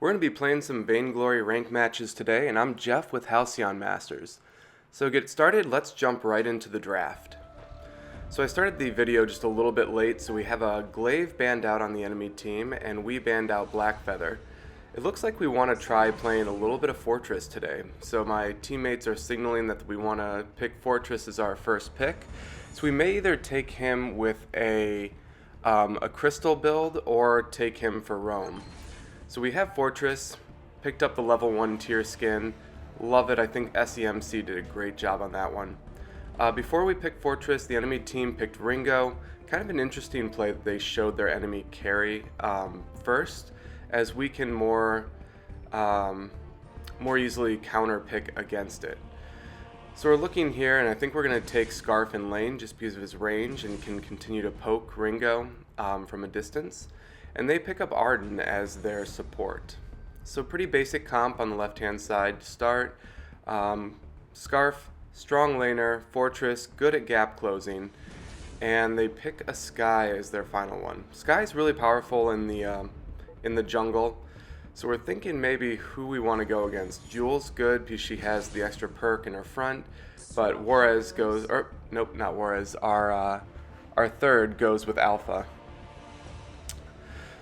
We're going to be playing some Vainglory rank matches today, and I'm Jeff with Halcyon Masters. So to get started, let's jump right into the draft. So I started the video just a little bit late, so we have a Glaive banned out on the enemy team, and we banned out Blackfeather. It looks like we want to try playing a little bit of Fortress today. So my teammates are signaling that we want to pick Fortress as our first pick. So we may either take him with a Crystal build or take him for Roam. So we have Fortress, picked up the level 1 tier skin, love it. I think SEMC did a great job on that one. Before we picked Fortress, the enemy team picked Ringo. Kind of an interesting play that they showed their enemy carry first, as we can more easily counter pick against it. So we're looking here, and I think we're going to take Skaarf in lane just because of his range and can continue to poke Ringo from a distance. And they pick up Ardan as their support. So pretty basic comp on the left-hand side to start. Skaarf, strong laner, Fortress, good at gap closing, and they pick a Skye as their final one. Skye's really powerful in the jungle, so we're thinking maybe who we want to go against. Jule's good because she has the extra perk in her front, but Juarez goes, or nope, not Juarez. Our third goes with Alpha.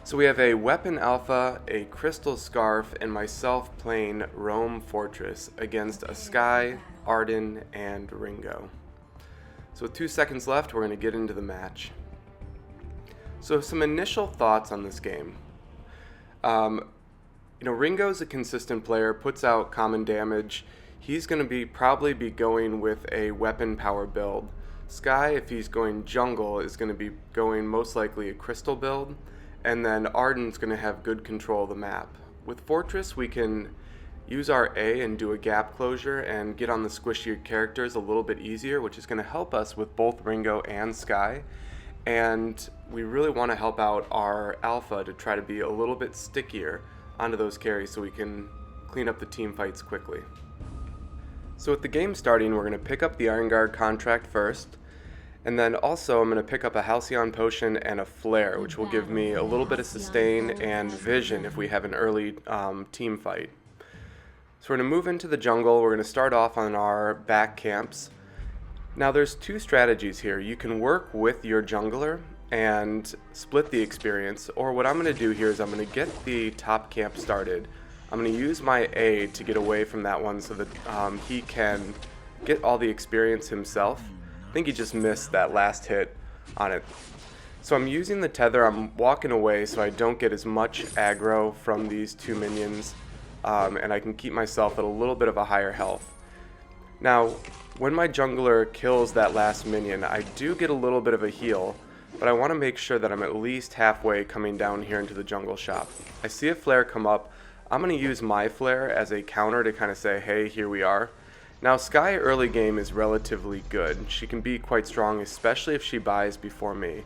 So we have a Weapon Alpha, a Crystal Skaarf, and myself playing Roam Fortress against a Skye, Ardan, and Ringo. So with 2 seconds left, we're going to get into the match. So some initial thoughts on this game. Ringo's a consistent player, puts out common damage. He's going to probably be going with a weapon power build. Skye, if he's going jungle, is going to be going most likely a Crystal build. And then Ardan's going to have good control of the map. With Fortress, we can use our A and do a gap closure and get on the squishier characters a little bit easier, which is going to help us with both Ringo and Skye. And we really want to help out our Alpha to try to be a little bit stickier onto those carries so we can clean up the team fights quickly. So with the game starting, we're going to pick up the Iron Guard contract first. And then also I'm going to pick up a Halcyon Potion and a Flare, which will give me a little bit of sustain and vision if we have an early team fight. So we're going to move into the jungle. We're going to start off on our back camps. Now there's two strategies here. You can work with your jungler and split the experience, or what I'm going to do here is I'm going to get the top camp started. I'm going to use my A to get away from that one so that he can get all the experience himself. I think he just missed that last hit on it. So I'm using the tether, I'm walking away so I don't get as much aggro from these two minions, and I can keep myself at a little bit of a higher health. Now, when my jungler kills that last minion, I do get a little bit of a heal, but I want to make sure that I'm at least halfway coming down here into the jungle shop. I see a flare come up. I'm going to use my flare as a counter to kind of say, hey, here we are. Now, Skye early game is relatively good. She can be quite strong, especially if she buys before me.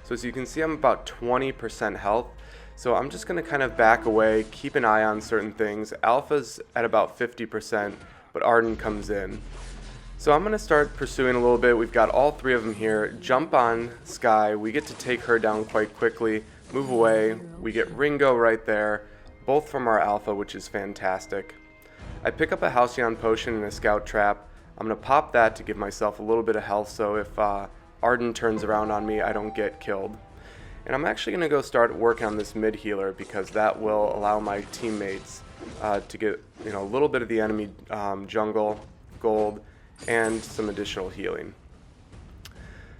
So as you can see, I'm about 20% health. So I'm just going to kind of back away, keep an eye on certain things. Alpha's at about 50%, but Ardan comes in. So I'm going to start pursuing a little bit. We've got all three of them here. Jump on Skye. We get to take her down quite quickly. Move away. We get Ringo right there, both from our Alpha, which is fantastic. I pick up a Halcyon Potion and a Scout Trap. I'm going to pop that to give myself a little bit of health so if Ardan turns around on me, I don't get killed. And I'm actually going to go start working on this mid healer because that will allow my teammates to get a little bit of the enemy jungle, gold, and some additional healing.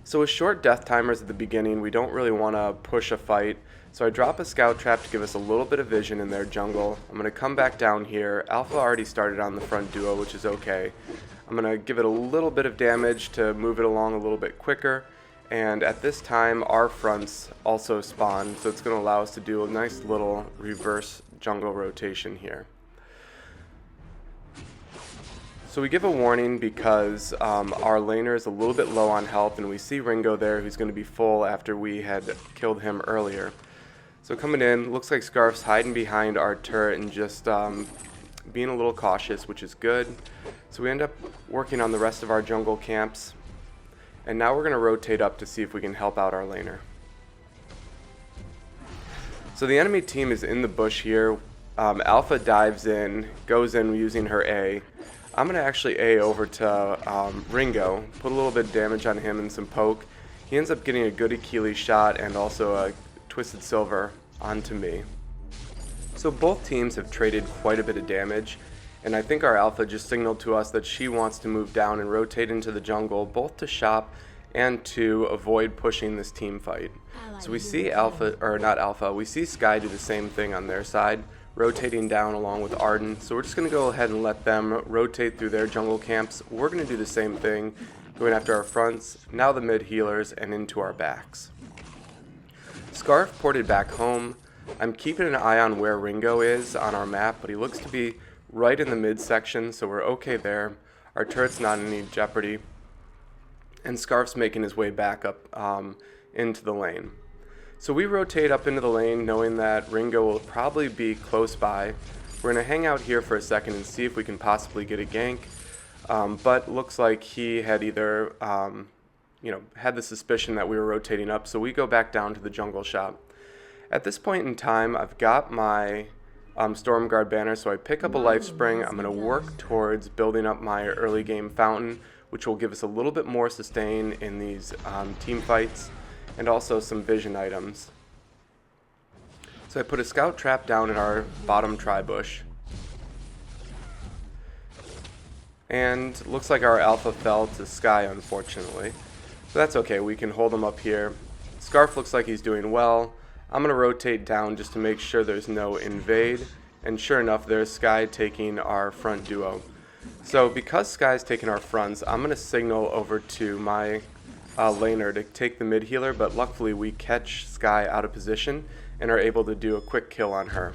So with short death timers at the beginning, we don't really want to push a fight. So I drop a Scout Trap to give us a little bit of vision in their jungle. I'm going to come back down here. Alpha already started on the front duo, which is okay. I'm going to give it a little bit of damage to move it along a little bit quicker. And at this time, our fronts also spawn, so it's going to allow us to do a nice little reverse jungle rotation here. So we give a warning because our laner is a little bit low on health, and we see Ringo there who's going to be full after we had killed him earlier. So coming in, looks like Skaarf's hiding behind our turret and just being a little cautious, which is good. So we end up working on the rest of our jungle camps. And now we're going to rotate up to see if we can help out our laner. So the enemy team is in the bush here. Alpha dives in, goes in using her A. I'm going to actually A over to Ringo, put a little bit of damage on him and some poke. He ends up getting a good Achilles shot and also a Twisted Silver onto me. So both teams have traded quite a bit of damage, and I think our Alpha just signaled to us that she wants to move down and rotate into the jungle, both to shop and to avoid pushing this team fight. So we see we see Skye do the same thing on their side, rotating down along with Ardan. So we're just going to go ahead and let them rotate through their jungle camps. We're going to do the same thing, going after our fronts, now the mid healers, and into our backs. Skaarf ported back home. I'm keeping an eye on where Ringo is on our map, but he looks to be right in the mid section, so we're okay there. Our turret's not in any jeopardy. And Skaarf's making his way back up into the lane. So we rotate up into the lane knowing that Ringo will probably be close by. We're going to hang out here for a second and see if we can possibly get a gank. But looks like he had either had the suspicion that we were rotating up, so we go back down to the jungle shop. At this point in time, I've got my Stormguard banner, so I pick up a life spring. I'm going to work towards building up my early game fountain, which will give us a little bit more sustain in these team fights, and also some vision items. So I put a scout trap down in our bottom tri-bush. And looks like our Alpha fell to Skye, unfortunately. So that's okay, we can hold him up here. Skaarf looks like he's doing well. I'm going to rotate down just to make sure there's no invade. And sure enough, there's Skye taking our front duo. So because Skye's taking our fronts, I'm going to signal over to my laner to take the mid healer, but luckily we catch Skye out of position and are able to do a quick kill on her.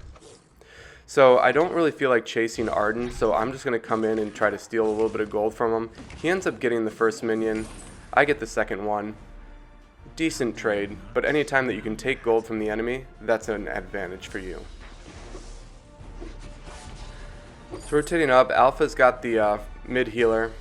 So I don't really feel like chasing Ardan, so I'm just going to come in and try to steal a little bit of gold from him. He ends up getting the first minion. I get the second one. Decent trade, but anytime that you can take gold from the enemy, that's an advantage for you. So rotating up, Alpha's got the mid healer.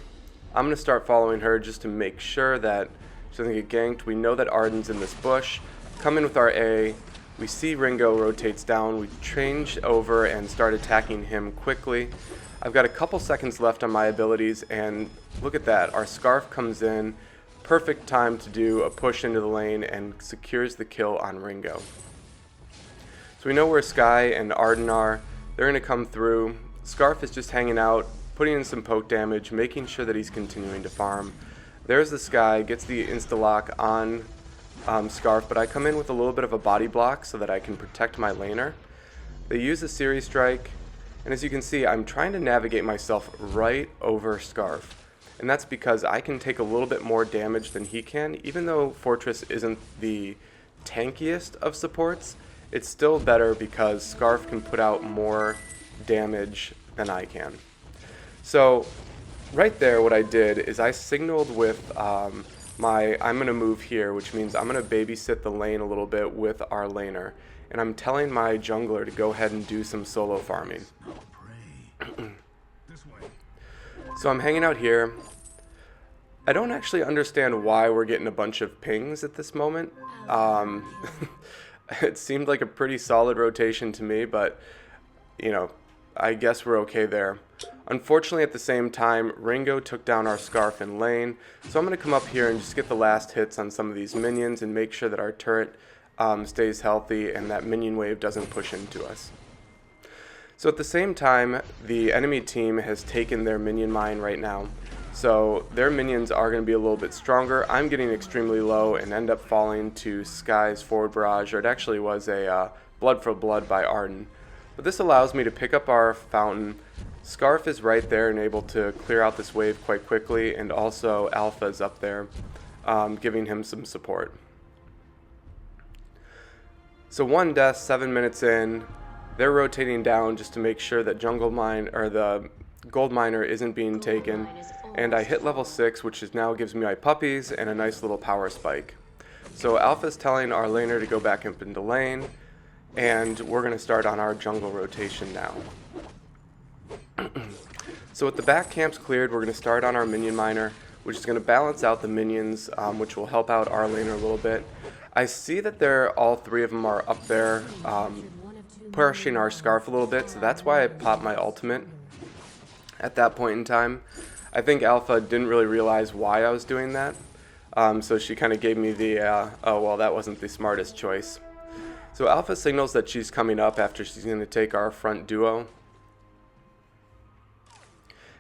I'm going to start following her just to make sure that she doesn't get ganked. We know that Ardan's in this bush. Come in with our A. We see Ringo rotates down. We change over and start attacking him quickly. I've got a couple seconds left on my abilities, and look at that. Our Skaarf comes in. Perfect time to do a push into the lane and secures the kill on Ringo. So we know where Skye and Ardan are. They're going to come through. Skaarf is just hanging out, putting in some poke damage, making sure that he's continuing to farm. There's the Skye, gets the insta-lock on Skaarf, but I come in with a little bit of a body block so that I can protect my laner. They use a series strike, and as you can see, I'm trying to navigate myself right over Skaarf. And that's because I can take a little bit more damage than he can. Even though Fortress isn't the tankiest of supports, it's still better because Skaarf can put out more damage than I can. So right there what I did is I signaled with I'm going to move here, which means I'm going to babysit the lane a little bit with our laner. And I'm telling my jungler to go ahead and do some solo farming. So I'm hanging out here. I don't actually understand why we're getting a bunch of pings at this moment. It seemed like a pretty solid rotation to me, but I guess we're okay there. Unfortunately, at the same time, Ringo took down our Skaarf in lane, so I'm going to come up here and just get the last hits on some of these minions and make sure that our turret stays healthy and that minion wave doesn't push into us. So at the same time, the enemy team has taken their minion mine right now, so their minions are going to be a little bit stronger. I'm getting extremely low and end up falling to Skye's forward barrage, or it actually was a blood for blood by Ardan. But this allows me to pick up our fountain. Skaarf is right there and able to clear out this wave quite quickly, and also Alpha's up there giving him some support. So one death, 7 minutes in. They're rotating down just to make sure that the gold miner isn't being taken, and I hit level 6, which now gives me my puppies and a nice little power spike. So Alpha's telling our laner to go back up into lane, and we're going to start on our jungle rotation now. So with the back camps cleared, we're going to start on our minion miner, which is going to balance out the minions, which will help out our laner a little bit. I see that all three of them are up there pushing our Skaarf a little bit, so that's why I popped my ultimate at that point in time. I think Alpha didn't really realize why I was doing that, so she kind of gave me the, oh, well, that wasn't the smartest choice. So Alpha signals that she's coming up after she's going to take our front duo.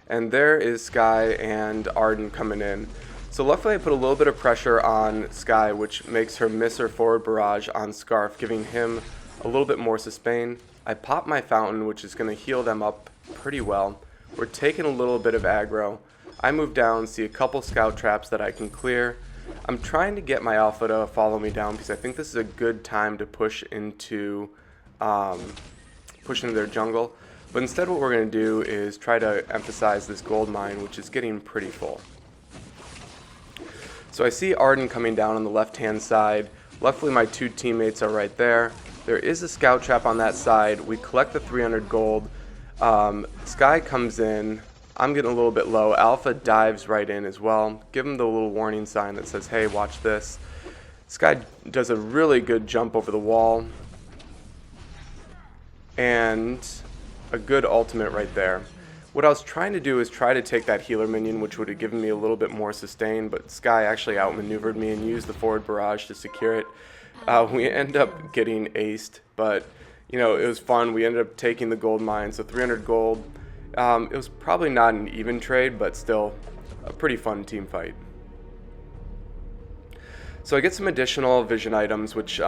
And there is Skye and Ardan coming in. So luckily I put a little bit of pressure on Skye, which makes her miss her forward barrage on Skaarf, giving him a little bit more sustain. I pop my fountain, which is going to heal them up pretty well. We're taking a little bit of aggro. I move down, see a couple scout traps that I can clear. I'm trying to get my Alpha to follow me down because I think this is a good time to push into their jungle. But instead what we're going to do is try to emphasize this gold mine, which is getting pretty full. So I see Ardan coming down on the left-hand side. Luckily my two teammates are right there. There is a scout trap on that side. We collect the 300 gold. Skye comes in. I'm getting a little bit low. Alpha dives right in as well. Give him the little warning sign that says, hey, watch this. Skye does a really good jump over the wall. And a good ultimate right there. What I was trying to do is try to take that healer minion, which would have given me a little bit more sustain, but Skye actually outmaneuvered me and used the forward barrage to secure it. We end up getting aced, but you know, it was fun. We ended up taking the gold mine, so 300 gold. It was probably not an even trade, but still a pretty fun team fight. So I get some additional vision items, which, you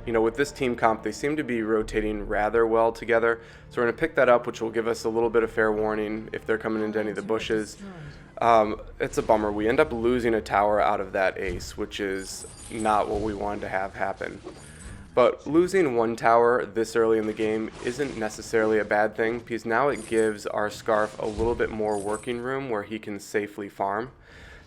know, with this team comp, they seem to be rotating rather well together. So we're going to pick that up, which will give us a little bit of fair warning if they're coming into any of the bushes. It's a bummer. We end up losing a tower out of that ace, which is not what we wanted to have happen. But losing one tower this early in the game isn't necessarily a bad thing, because now it gives our Skaarf a little bit more working room where he can safely farm.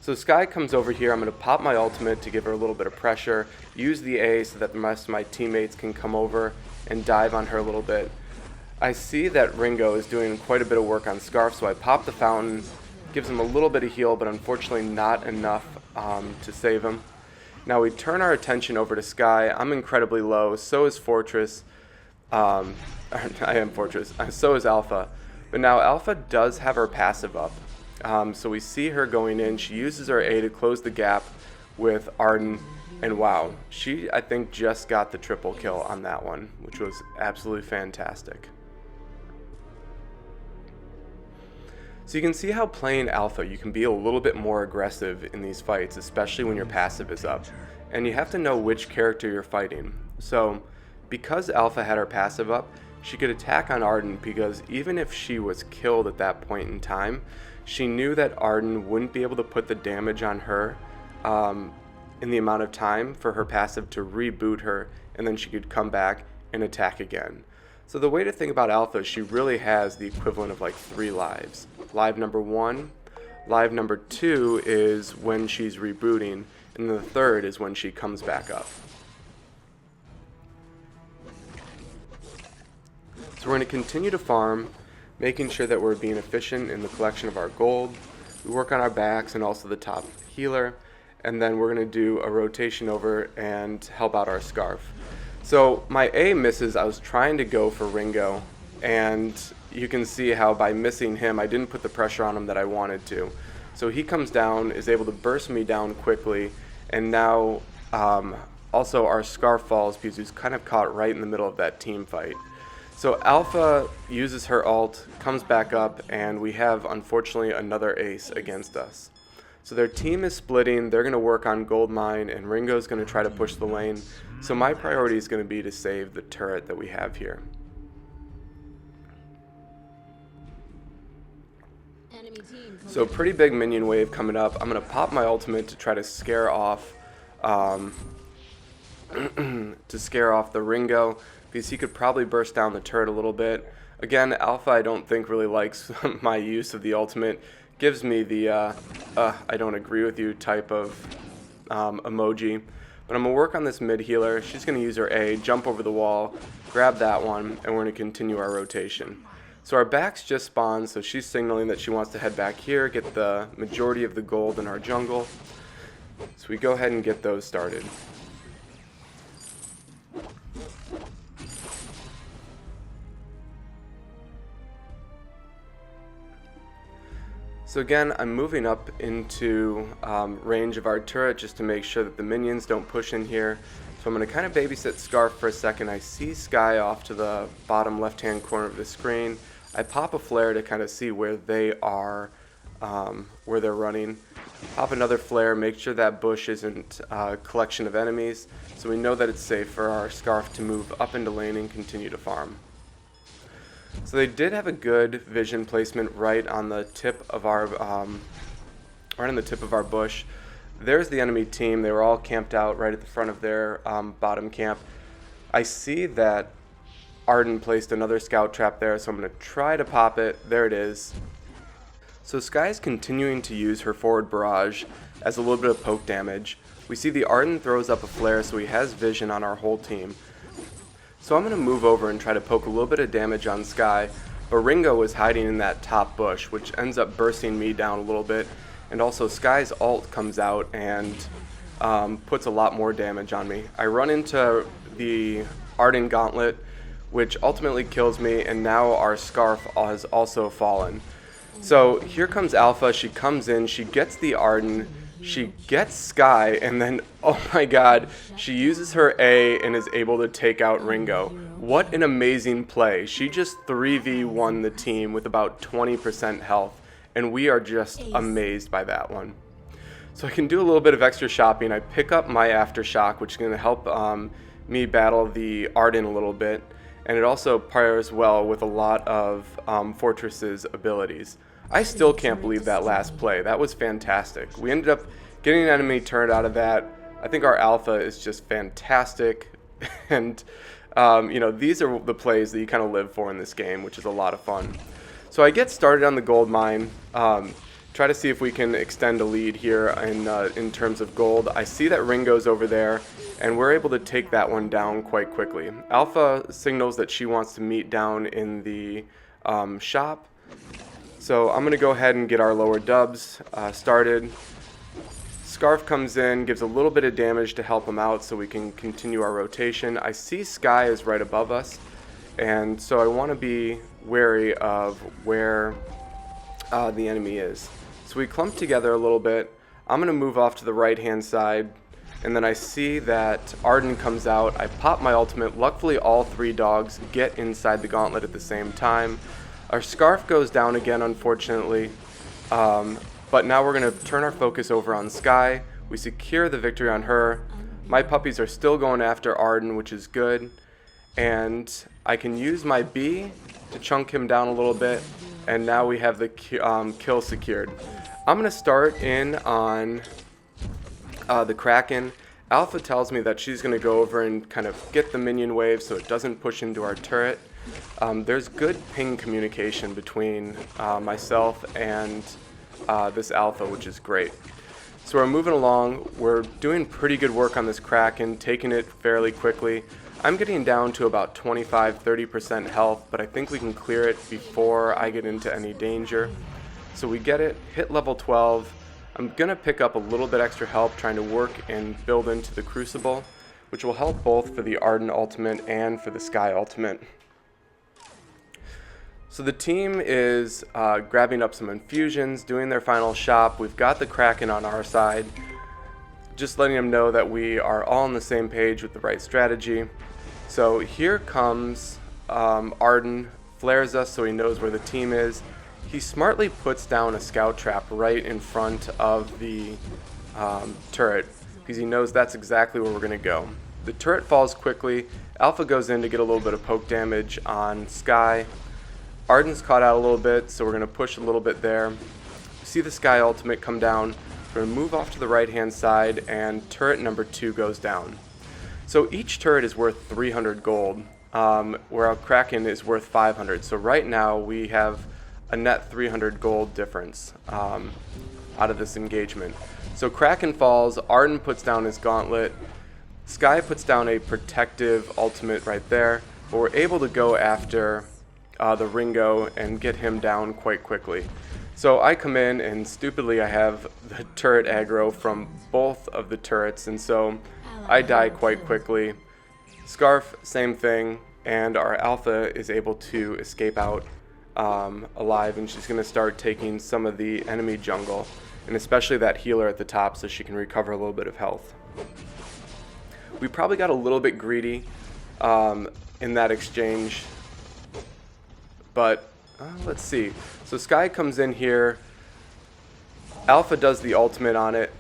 So Skye comes over here. I'm going to pop my ultimate to give her a little bit of pressure, use the A so that the rest of my teammates can come over and dive on her a little bit. I see that Ringo is doing quite a bit of work on Skaarf, so I pop the fountain, gives him a little bit of heal, but unfortunately not enough to save him. Now we turn our attention over to Skye. I'm incredibly low, so is Fortress. I am Fortress, so is Alpha. But now Alpha does have her passive up. So we see her going in. She uses her A to close the gap with Ardan, and wow, she, I think, just got the triple kill on that one, which was absolutely fantastic. So you can see how playing Alpha, you can be a little bit more aggressive in these fights, especially when your passive is up. And you have to know which character you're fighting. So because Alpha had her passive up, she could attack on Ardan, because even if she was killed at that point in time, she knew that Ardan wouldn't be able to put the damage on her in the amount of time for her passive to reboot her, and then she could come back and attack again. So the way to think about Alpha, she really has the equivalent of like 3 lives. Live number 1, live number 2 is when she's rebooting, and the third is when she comes back up. So we're going to continue to farm, making sure that we're being efficient in the collection of our gold. We work on our backs and also the top healer, and then we're going to do a rotation over and help out our Skaarf. So my A misses. I was trying to go for Ringo, and you can see how by missing him, I didn't put the pressure on him that I wanted to. So he comes down, is able to burst me down quickly, and now also our Skaarf falls because he's kind of caught right in the middle of that team fight. So Alpha uses her ult, comes back up, and we have, unfortunately, another ace against us. So their team is splitting. They're going to work on gold mine, and Ringo's going to try to push the lane. So my priority is going to be to save the turret that we have here. So pretty big minion wave coming up. I'm going to pop my ultimate to try to scare off the Ringo, because he could probably burst down the turret a little bit. Again, Alpha I don't think really likes my use of the ultimate. Gives me the I don't agree with you type of emoji. But I'm going to work on this mid healer. She's going to use her A, jump over the wall, grab that one, and we're going to continue our rotation. So our backs just spawned, so she's signaling that she wants to head back here, get the majority of the gold in our jungle. So we go ahead and get those started. So again, I'm moving up into range of our turret just to make sure that the minions don't push in here. So I'm going to kind of babysit Skaarf for a second. I see Skye off to the bottom left-hand corner of the screen. I pop a flare to kind of see where they are, where they're running. Pop another flare, make sure that bush isn't a collection of enemies, so we know that it's safe for our Skaarf to move up into lane and continue to farm. So they did have a good vision placement right on the tip of our bush. There's the enemy team. They were all camped out right at the front of their bottom camp. I see that Ardan placed another scout trap there, so I'm going to try to pop it. There it is. So Skye's continuing to use her forward barrage as a little bit of poke damage. We see the Ardan throws up a flare, so he has vision on our whole team. So I'm going to move over and try to poke a little bit of damage on Skye, but Ringo is hiding in that top bush, which ends up bursting me down a little bit. And also Skye's ult comes out and puts a lot more damage on me. I run into the Ardan gauntlet, which ultimately kills me, and now our Skaarf has also fallen. So here comes Alpha. She comes in, she gets the Ardan, she gets Skye, and then, oh my god, she uses her A and is able to take out Ringo. What an amazing play. She just 3v1 the team with about 20% health, and we are just amazed by that one. So I can do a little bit of extra shopping. I pick up my Aftershock, which is going to help me battle the Ardan a little bit, and it also pairs well with a lot of Fortress's abilities. I still can't believe that last play. That was fantastic. We ended up getting an enemy turret out of that. I think our Alpha is just fantastic. And, you know, these are the plays that you kind of live for in this game, which is a lot of fun. So I get started on the gold mine. Try to see if we can extend a lead here in terms of gold. I see that Ringo's over there, and we're able to take that one down quite quickly. Alpha signals that she wants to meet down in the shop. So I'm going to go ahead and get our lower dubs started. Skaarf comes in, gives a little bit of damage to help him out so we can continue our rotation. I see Skye is right above us, and so I want to be wary of where the enemy is. So we clump together a little bit. I'm going to move off to the right hand side, and then I see that Ardan comes out. I pop my ultimate. Luckily all three dogs get inside the gauntlet at the same time. Our Skaarf goes down again, unfortunately, but now we're going to turn our focus over on Skye. We secure the victory on her. My puppies are still going after Ardan, which is good, and I can use my B to chunk him down a little bit, and now we have the kill secured. I'm going to start in on the Kraken. Alpha tells me that she's going to go over and kind of get the minion wave so it doesn't push into our turret. There's good ping communication between myself and this Alpha, which is great. So we're moving along. We're doing pretty good work on this Kraken, taking it fairly quickly. I'm getting down to about 25-30% health, but I think we can clear it before I get into any danger. So we get it, hit level 12. I'm going to pick up a little bit extra help trying to work and build into the Crucible, which will help both for the Ardan ultimate and for the Skye ultimate. So the team is grabbing up some infusions, doing their final shop. We've got the Kraken on our side, just letting them know that we are all on the same page with the right strategy. So here comes Ardan, flares us so he knows where the team is. He smartly puts down a scout trap right in front of the turret because he knows that's exactly where we're going to go. The turret falls quickly. Alpha goes in to get a little bit of poke damage on Skye. Ardan's caught out a little bit, so we're going to push a little bit there. See the Skye ultimate come down. We're going to move off to the right hand side, and turret number 2 goes down. So each turret is worth 300 gold, where our Kraken is worth 500. So right now we have a net 300 gold difference out of this engagement. So Kraken falls, Ardan puts down his gauntlet, Skye puts down a protective ultimate right there, but we're able to go after the Ringo and get him down quite quickly. So I come in and stupidly I have the turret aggro from both of the turrets, and so I die quite quickly. Skaarf, same thing, and our Alpha is able to escape out alive, and she's going to start taking some of the enemy jungle, and especially that healer at the top so she can recover a little bit of health. We probably got a little bit greedy in that exchange, but let's see. So Skye comes in here, Alpha does the ultimate on it,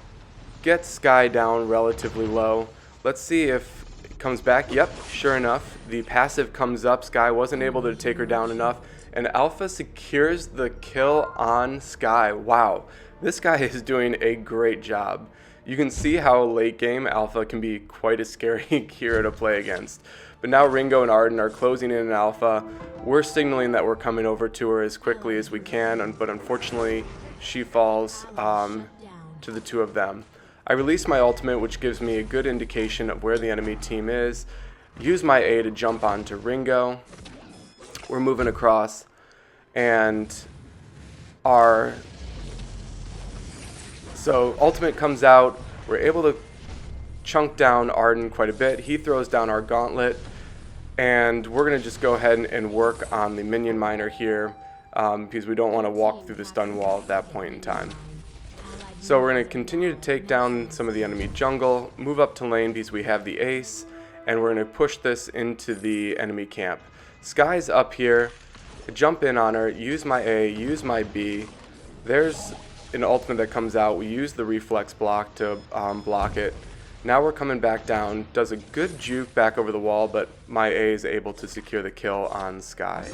gets Skye down relatively low. Let's see if it comes back. Yep, sure enough, the passive comes up. Skye wasn't able to take her down enough, and Alpha secures the kill on Skye. Wow, this guy is doing a great job. You can see how late game Alpha can be quite a scary hero to play against. But now Ringo and Ardan are closing in on Alpha. We're signaling that we're coming over to her as quickly as we can, but unfortunately she falls to the two of them. I release my ultimate, which gives me a good indication of where the enemy team is. Use my A to jump onto Ringo. We're moving across, and so ultimate comes out. We're able to chunk down Ardan quite a bit. He throws down our gauntlet, and we're going to just go ahead and work on the minion miner here because we don't want to walk through the stun wall at that point in time. So we're going to continue to take down some of the enemy jungle, move up to lane because we have the ace, and we're going to push this into the enemy camp. Skye's up here, jump in on her, use my A, use my B. There's an ultimate that comes out. We use the reflex block to block it. Now we're coming back down, does a good juke back over the wall, but my A is able to secure the kill on Skye.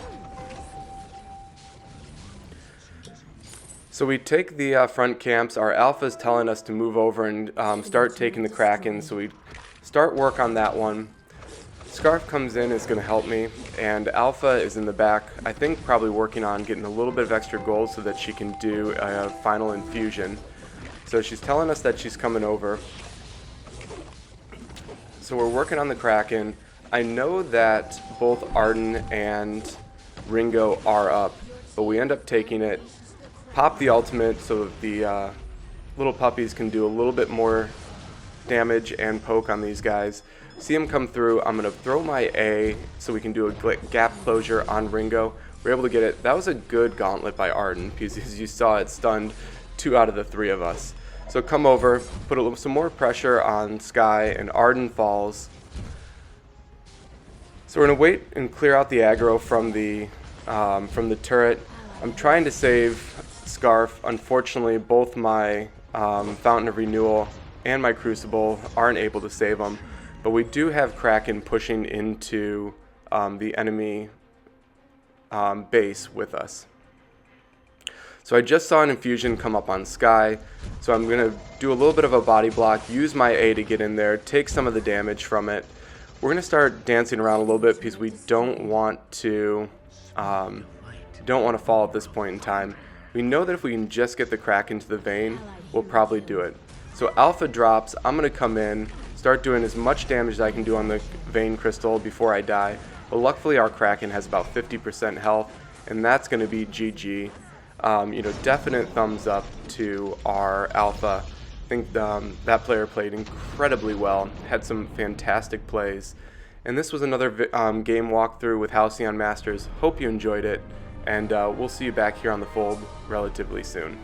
So we take the front camps. Our Alpha is telling us to move over and start taking the Kraken, so we start work on that one. Skaarf comes in, is going to help me, and Alpha is in the back, I think probably working on getting a little bit of extra gold so that she can do a final infusion. So she's telling us that she's coming over. So we're working on the Kraken. I know that both Ardan and Ringo are up, but we end up taking it. Pop the ultimate so that the little puppies can do a little bit more damage and poke on these guys. See him come through. I'm going to throw my A so we can do a gap closure on Ringo. We're able to get it. That was a good gauntlet by Ardan because as you saw, it stunned 2 out of the 3 of us. So come over, put some more pressure on Skye, and Ardan falls. So we're going to wait and clear out the aggro from the turret. I'm trying to save Skaarf. Unfortunately, both my Fountain of Renewal and my Crucible aren't able to save him. But we do have Kraken pushing into the enemy base with us. So I just saw an infusion come up on Skye. So I'm going to do a little bit of a body block, use my A to get in there, take some of the damage from it. We're going to start dancing around a little bit because we don't want to fall at this point in time. We know that if we can just get the Kraken to the vein, we'll probably do it. So Alpha drops. I'm going to come in, start doing as much damage as I can do on the vein crystal before I die. But luckily our Kraken has about 50% health, and that's going to be GG. Definite thumbs up to our Alpha. I think that player played incredibly well, had some fantastic plays. And this was another game walkthrough with Halcyon Masters. Hope you enjoyed it, and we'll see you back here on the fold relatively soon.